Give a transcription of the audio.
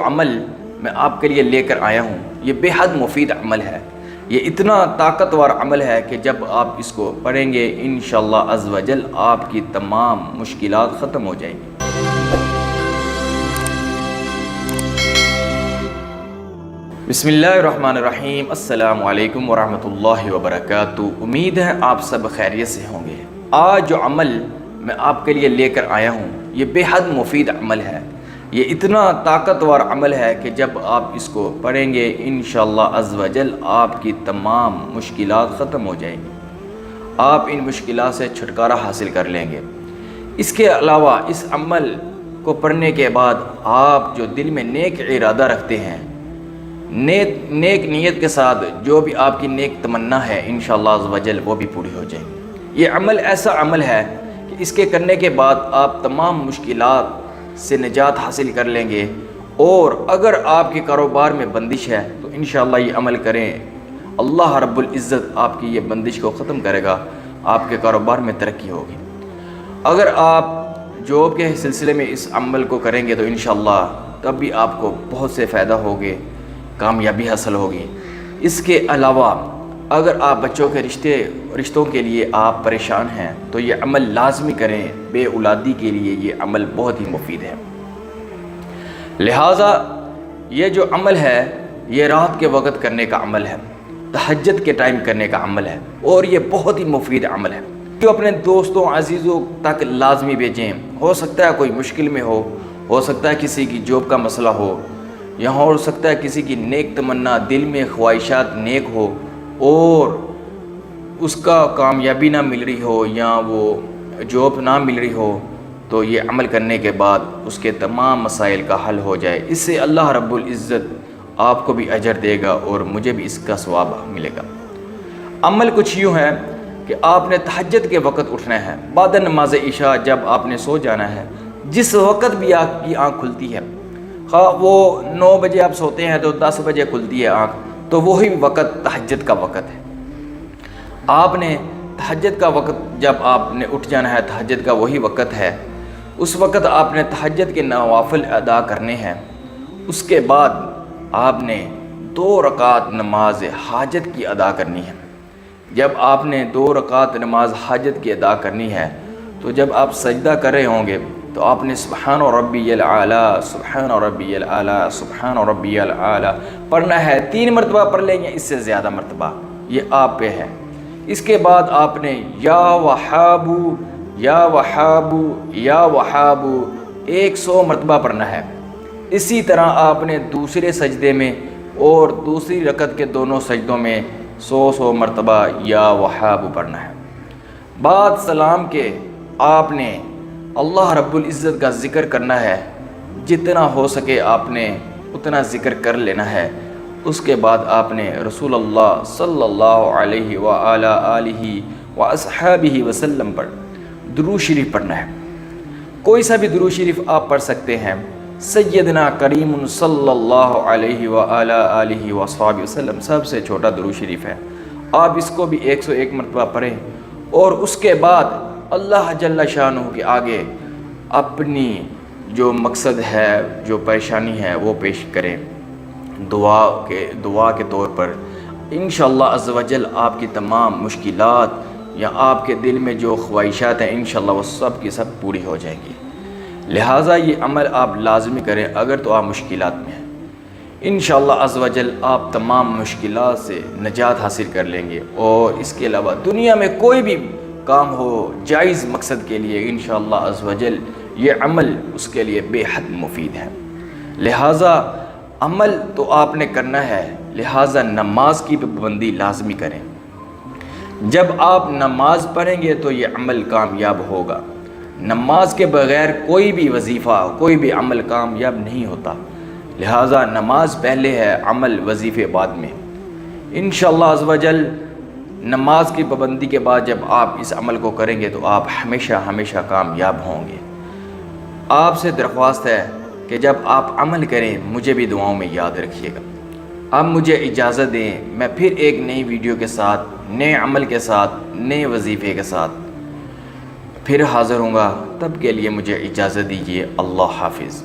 عمل میں آپ کے لیے لے کر آیا ہوں یہ بے حد مفید عمل ہے، یہ اتنا طاقتور عمل ہے کہ جب آپ اس کو پڑھیں گے انشاءاللہ عز و جل آپ کی تمام مشکلات ختم ہو جائیں گی۔ بسم اللہ الرحمن الرحیم۔ السلام علیکم ورحمۃ اللہ وبرکاتہ۔ امید ہے آپ سب خیریت سے ہوں گے۔ آج جو عمل میں آپ کے لیے لے کر آیا ہوں یہ بے حد مفید عمل ہے، یہ اتنا طاقتور عمل ہے کہ جب آپ اس کو پڑھیں گے انشاءاللہ عز و جل آپ کی تمام مشکلات ختم ہو جائیں گی، آپ ان مشکلات سے چھٹکارا حاصل کر لیں گے۔ اس کے علاوہ اس عمل کو پڑھنے کے بعد آپ جو دل میں نیک ارادہ رکھتے ہیں، نیک نیت کے ساتھ جو بھی آپ کی نیک تمنا ہے انشاءاللہ عز و جل وہ بھی پوری ہو جائیں گی۔ یہ عمل ایسا عمل ہے کہ اس کے کرنے کے بعد آپ تمام مشکلات سے نجات حاصل کر لیں گے، اور اگر آپ کے کاروبار میں بندش ہے تو انشاءاللہ یہ عمل کریں، اللہ رب العزت آپ کی یہ بندش کو ختم کرے گا، آپ کے کاروبار میں ترقی ہوگی۔ اگر آپ جاب کے سلسلے میں اس عمل کو کریں گے تو انشاءاللہ تب بھی آپ کو بہت سے فائدہ ہوگے، کامیابی حاصل ہوگی۔ اس کے علاوہ اگر آپ بچوں کے رشتوں کے لیے آپ پریشان ہیں تو یہ عمل لازمی کریں، بے اولادی کے لیے یہ عمل بہت ہی مفید ہے۔ لہٰذا یہ جو عمل ہے یہ رات کے وقت کرنے کا عمل ہے، تہجد کے ٹائم کرنے کا عمل ہے، اور یہ بہت ہی مفید عمل ہے۔ جو اپنے دوستوں عزیزوں تک لازمی بھیجیں، ہو سکتا ہے کوئی مشکل میں ہو سکتا ہے کسی کی جاب کا مسئلہ ہو، یا ہو سکتا ہے کسی کی نیک تمنا دل میں خواہشات نیک ہو اور اس کا کامیابی نہ مل رہی ہو یا وہ جاب نہ مل رہی ہو، تو یہ عمل کرنے کے بعد اس کے تمام مسائل کا حل ہو جائے۔ اس سے اللہ رب العزت آپ کو بھی اجر دے گا اور مجھے بھی اس کا ثواب ملے گا۔ عمل کچھ یوں ہے کہ آپ نے تہجد کے وقت اٹھنا ہے، بعد نماز عشاء جب آپ نے سو جانا ہے، جس وقت بھی آپ کی آنکھ کھلتی ہے، خواہ وہ 9 بجے آپ سوتے ہیں تو 10 بجے کھلتی ہے آنکھ، تو وہی وقت تہجد کا وقت ہے۔ آپ نے تہجد کا وقت جب آپ نے اٹھ جانا ہے، تہجد کا وہی وقت ہے، اس وقت آپ نے تہجد کے نوافل ادا کرنے ہیں۔ اس کے بعد آپ نے 2 رکعت نماز حاجت کی ادا کرنی ہے۔ جب آپ نے 2 رکعت نماز حاجت کی ادا کرنی ہے تو جب آپ سجدہ کر رہے ہوں گے تو آپ نے سبحان ربی الاعلیٰ، سبحان ربی الاعلیٰ، سبحان ربی الاعلیٰ پڑھنا ہے۔ 3 مرتبہ پڑھ لیں گے، اس سے زیادہ مرتبہ یہ آپ پہ ہے۔ اس کے بعد آپ نے یا وہابو یا وہابو یا وہابو 100 مرتبہ پڑھنا ہے۔ اسی طرح آپ نے دوسرے سجدے میں اور دوسری رکعت کے دونوں سجدوں میں 100 مرتبہ یا وہابو پڑھنا ہے۔ بعد سلام کے آپ نے اللہ رب العزت کا ذکر کرنا ہے، جتنا ہو سکے آپ نے اتنا ذکر کر لینا ہے۔ اس کے بعد آپ نے رسول اللہ صلی اللہ علیہ وآلہ آلہ واصحابہ وسلم پر درود شریف پڑھنا ہے۔ کوئی سا بھی درود شریف آپ پڑھ سکتے ہیں۔ سیدنا کریم صلی اللہ علیہ وآلہ آلہ واصحابہ وسلم سب سے چھوٹا درود شریف ہے، آپ اس کو بھی 101 مرتبہ پڑھیں، اور اس کے بعد اللہ جل شانہ کے آگے اپنی جو مقصد ہے، جو پریشانی ہے وہ پیش کریں دعا کے طور پر۔ انشاءاللہ عز و جل آپ کی تمام مشکلات یا آپ کے دل میں جو خواہشات ہیں انشاءاللہ وہ سب کی سب پوری ہو جائیں گی۔ لہٰذا یہ عمل آپ لازمی کریں اگر تو آپ مشکلات میں ہیں۔ انشاءاللہ عز و جل آپ تمام مشکلات سے نجات حاصل کر لیں گے، اور اس کے علاوہ دنیا میں کوئی بھی کام ہو جائز مقصد کے لیے انشاءاللہ عز و جل یہ عمل اس کے لیے بے حد مفید ہے۔ لہٰذا عمل تو آپ نے کرنا ہے، لہٰذا نماز کی پابندی لازمی کریں۔ جب آپ نماز پڑھیں گے تو یہ عمل کامیاب ہوگا۔ نماز کے بغیر کوئی بھی وظیفہ، کوئی بھی عمل کامیاب نہیں ہوتا، لہٰذا نماز پہلے ہے، عمل وظیفے بعد میں۔ انشاءاللہ عز و جل نماز کی پابندی کے بعد جب آپ اس عمل کو کریں گے تو آپ ہمیشہ ہمیشہ کامیاب ہوں گے۔ آپ سے درخواست ہے کہ جب آپ عمل کریں مجھے بھی دعاؤں میں یاد رکھیے گا۔ اب مجھے اجازت دیں، میں پھر ایک نئی ویڈیو کے ساتھ، نئے عمل کے ساتھ، نئے وظیفے کے ساتھ پھر حاضر ہوں گا۔ تب کے لیے مجھے اجازت دیجیے۔ اللہ حافظ۔